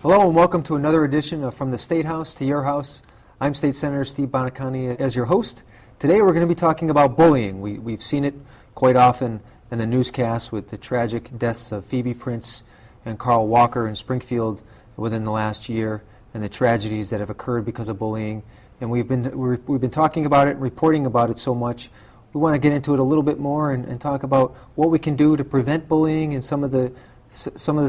Hello and welcome to another edition of From the Statehouse to Your House. I'm State Senator Steve Buoniconti as your host. Today we're going to be talking about bullying. We've seen it quite often in the newscast with the tragic deaths of Phoebe Prince and Carl Walker in Springfield within the last year and the tragedies that have occurred because of bullying. And we've been talking about it and reporting about it so much. We want to get into it a little bit more and talk about what we can do to prevent bullying and some of the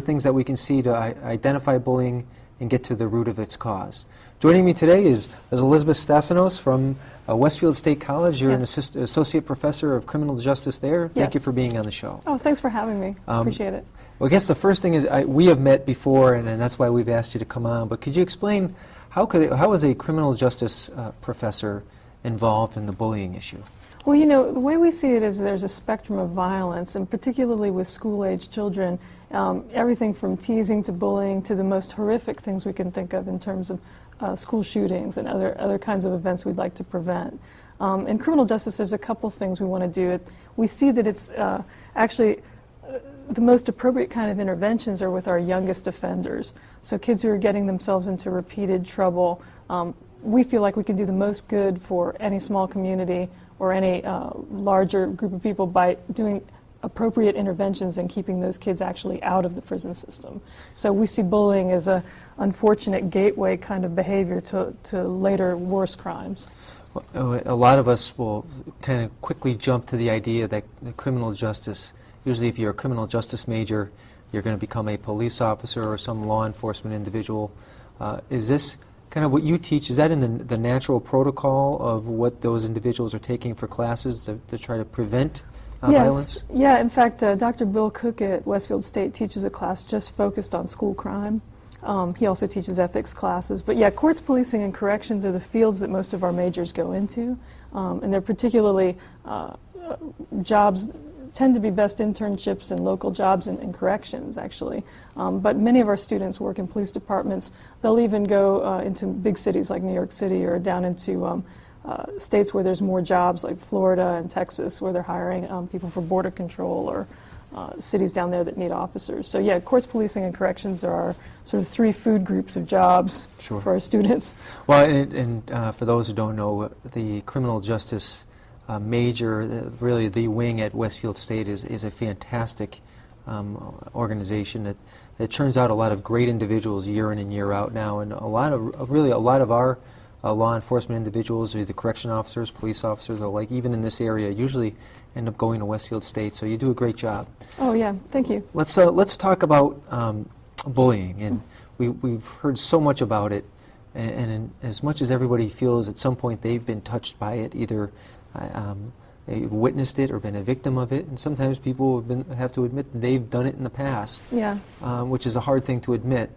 things that we can see to identify bullying and get to the root of its cause. Joining me today is Elizabeth Stassinos from Westfield State College. You're an associate professor of criminal justice there. Thank you for being on the show. Oh, thanks for having me. Appreciate it. Well, I guess the first thing is we have met before, and that's why we've asked you to come on. But could you explain how is a criminal justice professor involved in the bullying issue? Well, you know, the way we see it is there's a spectrum of violence, and particularly with school-age children, everything from teasing to bullying to the most horrific things we can think of in terms of school shootings and other kinds of events we'd like to prevent. In criminal justice, there's a couple things we want to do. We see that it's actually the most appropriate kind of interventions are with our youngest offenders. So kids who are getting themselves into repeated trouble, we feel like we can do the most good for any small community or any larger group of people by doing appropriate interventions and keeping those kids actually out of the prison system. So we see bullying as an unfortunate gateway kind of behavior to later worse crimes. Well, a lot of us will kind of quickly jump to the idea that the criminal justice, usually if you're a criminal justice major, you're going to become a police officer or some law enforcement individual. Is this kind of what you teach? Is that in the natural protocol of what those individuals are taking for classes to try to prevent violence? Yeah, in fact, Dr. Bill Cook at Westfield State teaches a class just focused on school crime. He also teaches ethics classes. But yeah, courts, policing, and corrections are the fields that most of our majors go into. And they're particularly jobs tend to be best internships and local jobs in corrections, actually. But many of our students work in police departments. They'll even go into big cities like New York City or down into states where there's more jobs like Florida and Texas, where they're hiring people for border control, or cities down there that need officers. So yeah, courts, policing, and corrections are our sort of three food groups of jobs for our students. Well, and for those who don't know, the criminal justice major, really the wing at Westfield State is a fantastic organization that churns out a lot of great individuals year in and year out now, and a lot of our law enforcement individuals, either correction officers, police officers, or like even in this area, usually end up going to Westfield State. So you do a great job. Oh yeah, thank you. Let's talk about bullying, and we've heard so much about it, and as much as everybody feels at some point they've been touched by it, either they've witnessed it or been a victim of it, and sometimes people have to admit they've done it in the past, which is a hard thing to admit.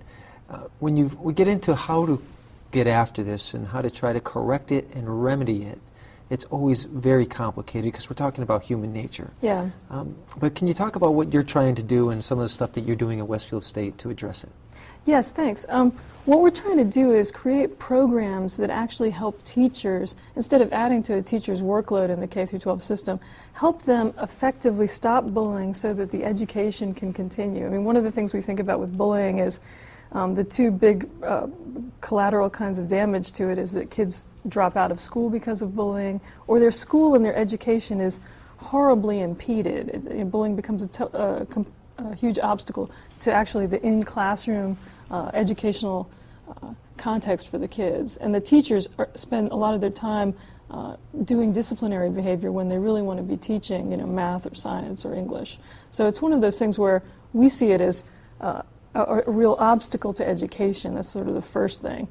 When we get into how to get after this and how to try to correct it and remedy it, it's always very complicated because we're talking about human nature. Yeah. But can you talk about what you're trying to do and some of the stuff that you're doing at Westfield State to address it? Yes, thanks. What we're trying to do is create programs that actually help teachers, instead of adding to a teacher's workload in the K-12 system, help them effectively stop bullying so that the education can continue. I mean, one of the things we think about with bullying is the two big collateral kinds of damage to it is that kids drop out of school because of bullying, or their school and their education is horribly impeded. Bullying becomes a huge obstacle to actually the in-classroom educational context for the kids. And the teachers spend a lot of their time doing disciplinary behavior when they really want to be teaching, math or science or English. So it's one of those things where we see it as a real obstacle to education. That's sort of the first thing.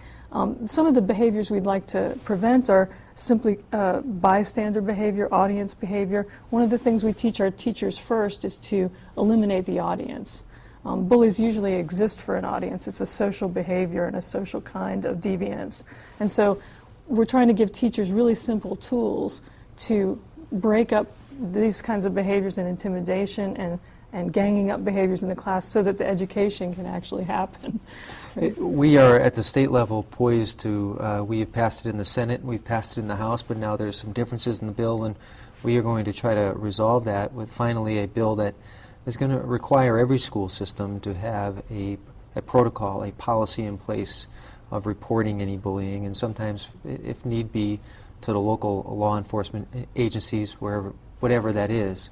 Some of the behaviors we'd like to prevent are simply bystander behavior, audience behavior. One of the things we teach our teachers first is to eliminate the audience. Bullies usually exist for an audience. It's a social behavior and a social kind of deviance. And so we're trying to give teachers really simple tools to break up these kinds of behaviors and intimidation and ganging up behaviors in the class so that the education can actually happen. We are at the state level poised to, we have passed it in the Senate, we've passed it in the House, but now there's some differences in the bill, and we are going to try to resolve that with finally a bill that is going to require every school system to have a protocol, a policy in place of reporting any bullying, and sometimes, if need be, to the local law enforcement agencies, whatever that is.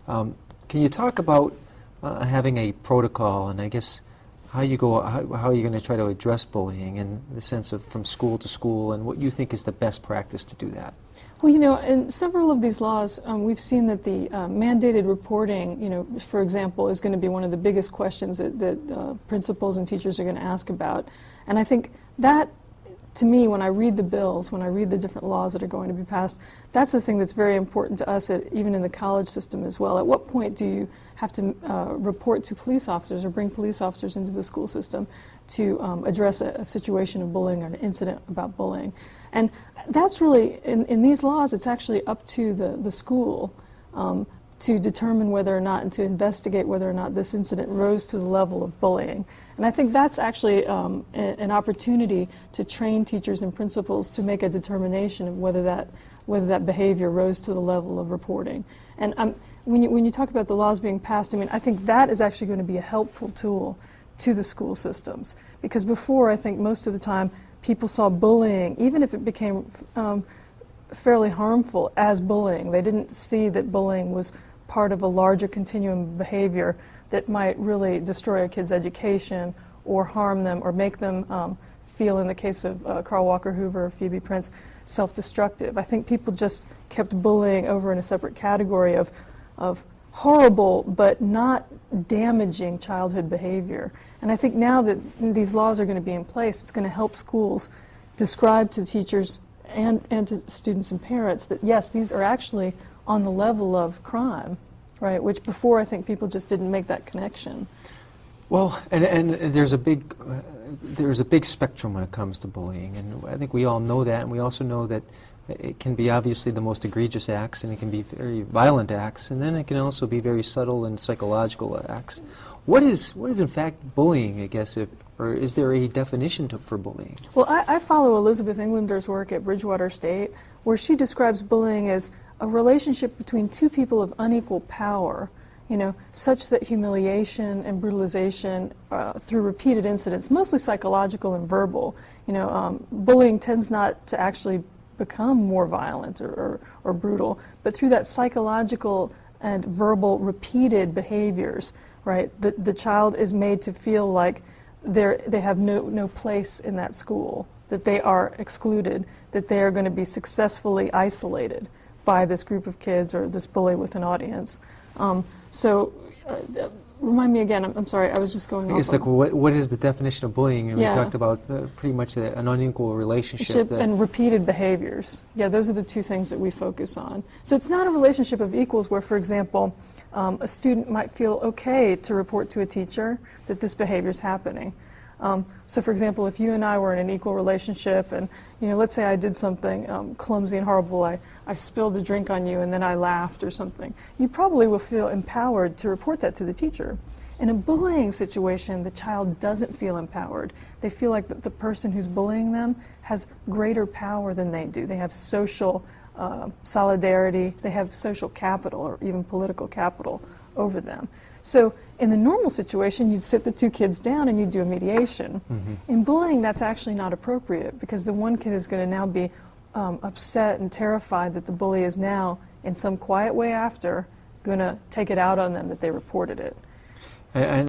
Can you talk about having a protocol, and I guess how you're going to try to address bullying in the sense of from school to school, and what you think is the best practice to do that? Well, you know, in several of these laws, we've seen that the mandated reporting, you know, for example, is going to be one of the biggest questions that principals and teachers are going to ask about. And I think that, to me, when I read the bills, when I read the different laws that are going to be passed, that's the thing that's very important to us, even in the college system as well. At what point do you have to report to police officers or bring police officers into the school system to address a situation of bullying or an incident about bullying? And that's really, in these laws, it's actually up to the school to determine whether or not, and to investigate whether or not this incident rose to the level of bullying. And I think that's actually an opportunity to train teachers and principals to make a determination of whether that behavior rose to the level of reporting. And when you talk about the laws being passed, I mean, I think that is actually going to be a helpful tool to the school systems. Because before, I think most of the time, people saw bullying, even if it became fairly harmful, as bullying. They didn't see that bullying was part of a larger continuum of behavior that might really destroy a kid's education or harm them or make them feel, in the case of Carl Walker Hoover or Phoebe Prince, self-destructive. I think people just kept bullying over in a separate category of horrible but not damaging childhood behavior. And I think now that these laws are going to be in place, it's going to help schools describe to teachers and to students and parents that, yes, these are actually on the level of crime, right? Which before, I think people just didn't make that connection. Well, and there's a big spectrum when it comes to bullying, and I think we all know that, and we also know that it can be obviously the most egregious acts, and it can be very violent acts, and then it can also be very subtle and psychological acts. What is in fact bullying, I guess, or is there a definition for bullying? Well, I follow Elizabeth Englander's work at Bridgewater State, where she describes bullying as a relationship between two people of unequal power, you know, such that humiliation and brutalization through repeated incidents, mostly psychological and verbal, you know, bullying tends not to actually become more violent or brutal, but through that psychological and verbal repeated behaviors, right, the child is made to feel like they have no place in that school, that they are excluded, that they are going to be successfully isolated by this group of kids or this bully with an audience. Remind me again, I'm sorry, I was just going off. It's like, what is the definition of bullying? And we talked about pretty much an unequal relationship. And repeated behaviors. Yeah, those are the two things that we focus on. So it's not a relationship of equals where, for example, a student might feel okay to report to a teacher that this behavior is happening. So, for example, if you and I were in an equal relationship and, you know, let's say I did something clumsy and horrible, I spilled a drink on you and then I laughed or something, you probably will feel empowered to report that to the teacher. In a bullying situation, the child doesn't feel empowered. They feel like the person who's bullying them has greater power than they do. They have social solidarity, they have social capital or even political capital over them. So in the normal situation, you'd sit the two kids down and you'd do a mediation. Mm-hmm. In bullying, that's actually not appropriate because the one kid is going to now be upset and terrified that the bully is now, in some quiet way after, going to take it out on them that they reported it. And